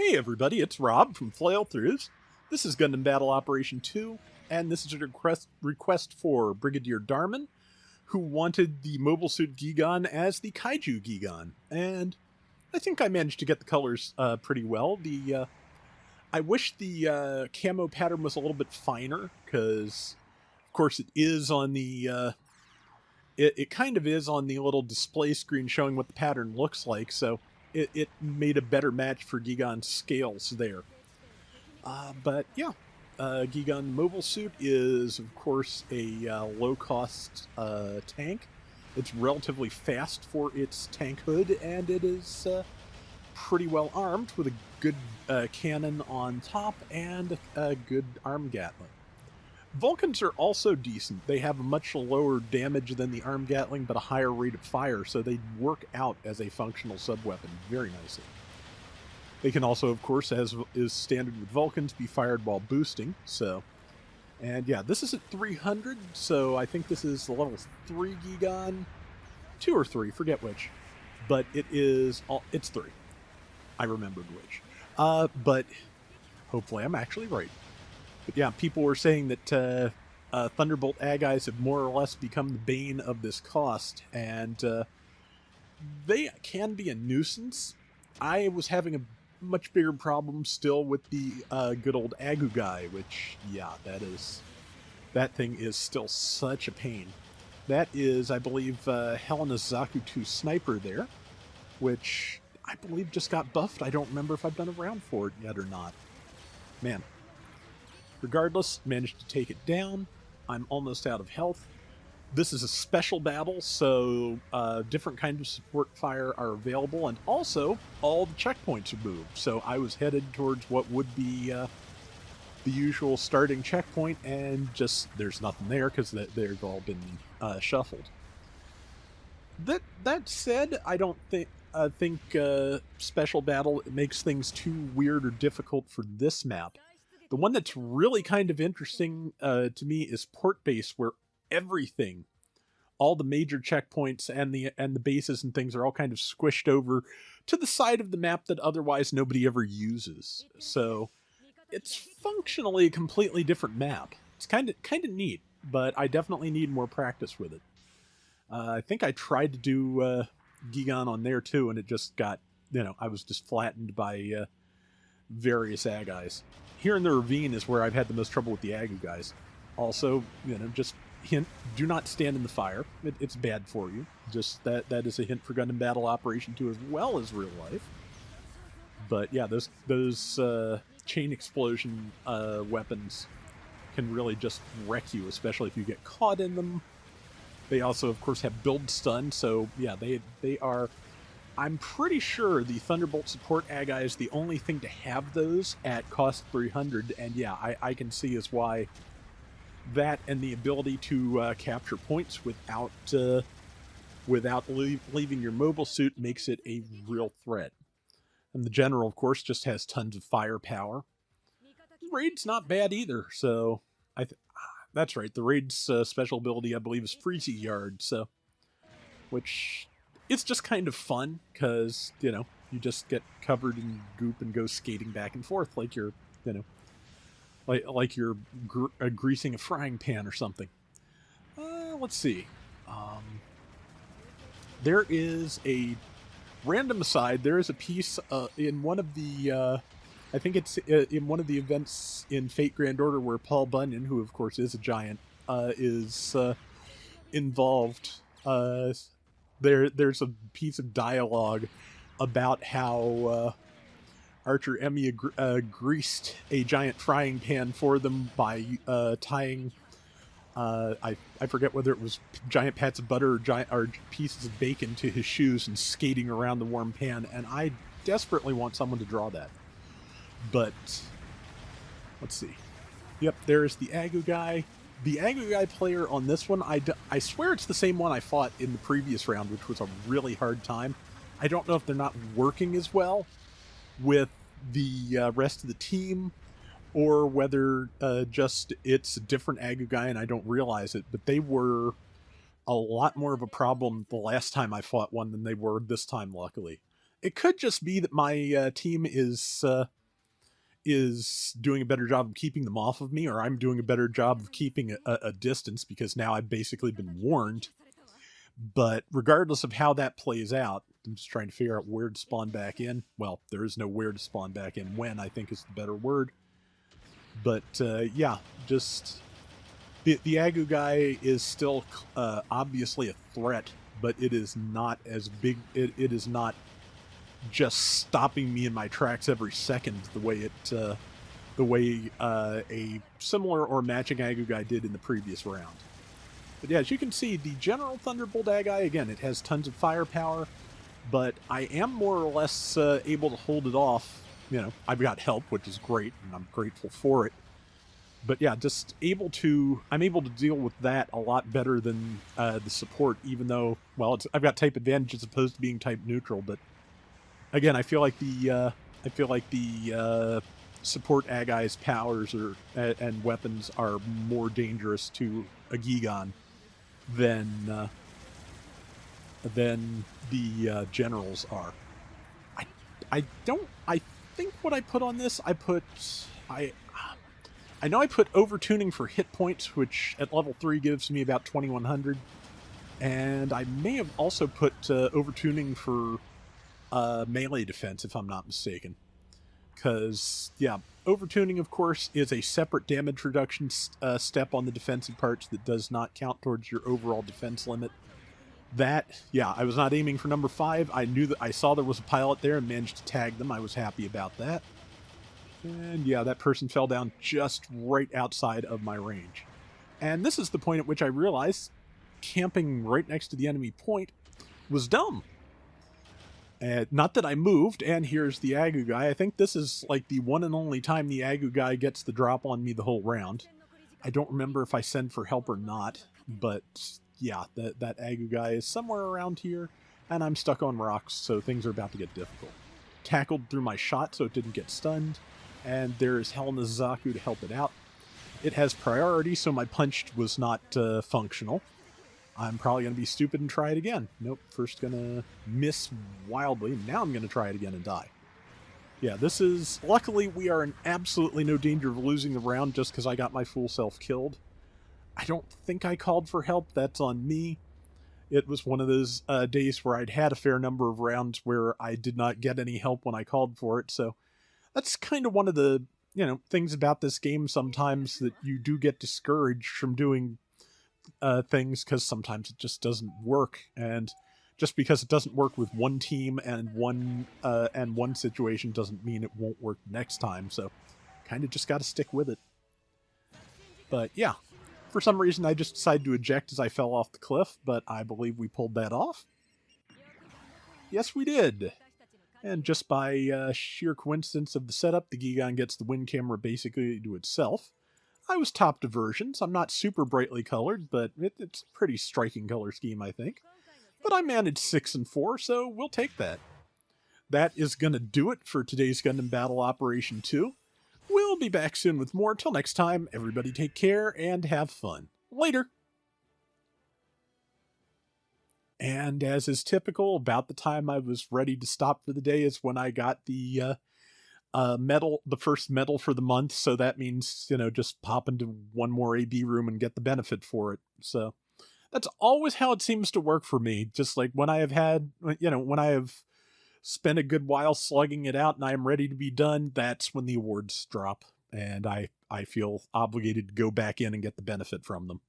Hey everybody, it's Rob from Flailthroughs. This is Gundam Battle Operation 2, and this is a request for Brigadier Darman, who wanted the Mobile Suit Gigan as the Kaiju Gigan. And I think I managed to get the colors pretty well. I wish the camo pattern was a little bit finer, because of course it is on the... It kind of is on the little display screen showing what the pattern looks like, so it made a better match for Gigan's scales there. But yeah, Gigan Mobile Suit is, of course, a low-cost tank. It's relatively fast for its tank hood, and it is pretty well armed with a good cannon on top and a good arm gatling. Vulcans are also decent. They have a much lower damage than the arm gatling, but a higher rate of fire, so they work out as a functional sub-weapon very nicely. They can also, of course, as is standard with Vulcans, be fired while boosting, so... And yeah, this is at 300, so I think this is the level 3 Gigan. 2 or 3, forget which. But it's 3. I remembered which. But hopefully I'm actually right. But yeah, people were saying that Thunderbolt Agais have more or less become the bane of this cost, and they can be a nuisance. I was having a much bigger problem still with the good old Agu guy, which, yeah, that thing is still such a pain. That is, I believe, Helena's Zaku 2 Sniper there, which I believe just got buffed. I don't remember if I've done a round for it yet or not. Man. Regardless, managed to take it down. I'm almost out of health. This is a special battle, so different kinds of support fire are available, and also all the checkpoints are moved. So I was headed towards what would be the usual starting checkpoint, and just there's nothing there because they've all been shuffled. That said, I don't think special battle makes things too weird or difficult for this map. The one that's really kind of interesting to me is Port Base, where everything, all the major checkpoints and the bases and things are all kind of squished over to the side of the map that otherwise nobody ever uses. So it's functionally a completely different map. It's kind of neat, but I definitely need more practice with it. I think I tried to do Gigan on there too, and it just got, I was just flattened by various Agais. Here in the ravine is where I've had the most trouble with the Agu guys. Also, just hint, do not stand in the fire. It's bad for you. Just that is a hint for Gundam Battle Operation 2 as well as real life. But yeah, those chain explosion weapons can really just wreck you, especially if you get caught in them. They also, of course, have build stun, so yeah, they are... I'm pretty sure the Thunderbolt support Agai is the only thing to have those at cost 300, and yeah, I can see as why that and the ability to capture points without leaving your mobile suit makes it a real threat. And the General, of course, just has tons of firepower. Raid's not bad either, so that's right. The Raid's special ability, I believe, is Freezy Yard, so which... It's just kind of fun, because, you just get covered in goop and go skating back and forth like you're, like you're greasing a frying pan or something. Let's see. There is a random aside. There is a piece in one of the, I think it's in one of the events in Fate Grand Order where Paul Bunyan, who of course is a giant, is involved. There's a piece of dialogue about how Archer Emmy greased a giant frying pan for them by tying, I forget whether it was giant pats of butter or pieces of bacon to his shoes and skating around the warm pan, and I desperately want someone to draw that. But, let's see. Yep, there's the Agu guy. The Agu guy player on this one, I swear it's the same one I fought in the previous round, which was a really hard time. I don't know if they're not working as well with the rest of the team, or whether just it's a different Agu guy and I don't realize it, but they were a lot more of a problem the last time I fought one than they were this time, luckily. It could just be that my team is doing a better job of keeping them off of me, or I'm doing a better job of keeping a distance because now I've basically been warned. But regardless of how that plays out, I'm just trying to figure out where to spawn back in. Well, there is no where to spawn back in. When, I think, is the better word. But yeah, just the Agu guy is still obviously a threat, but it is not as big. It is not just stopping me in my tracks every second the way a similar or matching Agu guy did in the previous round. But yeah, as you can see, the General Thunderbolt Agi, again, it has tons of firepower, but I am more or less able to hold it off. You know, I've got help, which is great, and I'm grateful for it. But yeah, I'm able to deal with that a lot better than the support, even though, well, I've got type advantage as opposed to being type neutral. But again, I feel like the support Agai's powers and weapons are more dangerous to a Gigan than the generals are. I think what I put on this, I know I put overtuning for hit points, which at level 3 gives me about 2100, and I may have also put overtuning for melee defense, if I'm not mistaken. Because, yeah, overtuning, of course, is a separate damage reduction step on the defensive parts that does not count towards your overall defense limit. That, yeah, I was not aiming for number 5. I saw there was a pilot there and managed to tag them. I was happy about that. And yeah, that person fell down just right outside of my range. And this is the point at which I realized camping right next to the enemy point was dumb. Not that I moved, and here's the Agu guy. I think this is like the one and only time the Agu guy gets the drop on me the whole round. I don't remember if I send for help or not, but yeah, that Agu guy is somewhere around here, and I'm stuck on rocks, so things are about to get difficult. Tackled through my shot so it didn't get stunned, and there is Helena Zaku to help it out. It has priority, so my punch was not functional. I'm probably going to be stupid and try it again. Nope, first going to miss wildly. Now I'm going to try it again and die. Yeah, this is... Luckily, we are in absolutely no danger of losing the round just because I got my full self killed. I don't think I called for help. That's on me. It was one of those days where I'd had a fair number of rounds where I did not get any help when I called for it, so that's kind of one of the, things about this game sometimes, that you do get discouraged from doing things because sometimes it just doesn't work, and just because it doesn't work with one team and one situation doesn't mean it won't work next time. So kind of just got to stick with it. But yeah, for some reason I just decided to eject as I fell off the cliff, but I believe we pulled that off. Yes, we did. And just by sheer coincidence of the setup, the Gigan gets the wind camera basically to itself. I was top diversions. I'm not super brightly colored, but it's a pretty striking color scheme, I think. But I managed 6 and 4, so we'll take that. That is going to do it for today's Gundam Battle Operation 2. We'll be back soon with more. Till next time, everybody take care and have fun. Later! And as is typical, about the time I was ready to stop for the day is when I got the medal, the first medal for the month. So that means, just pop into one more AB room and get the benefit for it. So that's always how it seems to work for me. Just like when I have had, when I have spent a good while slugging it out and I am ready to be done, that's when the awards drop. And I feel obligated to go back in and get the benefit from them.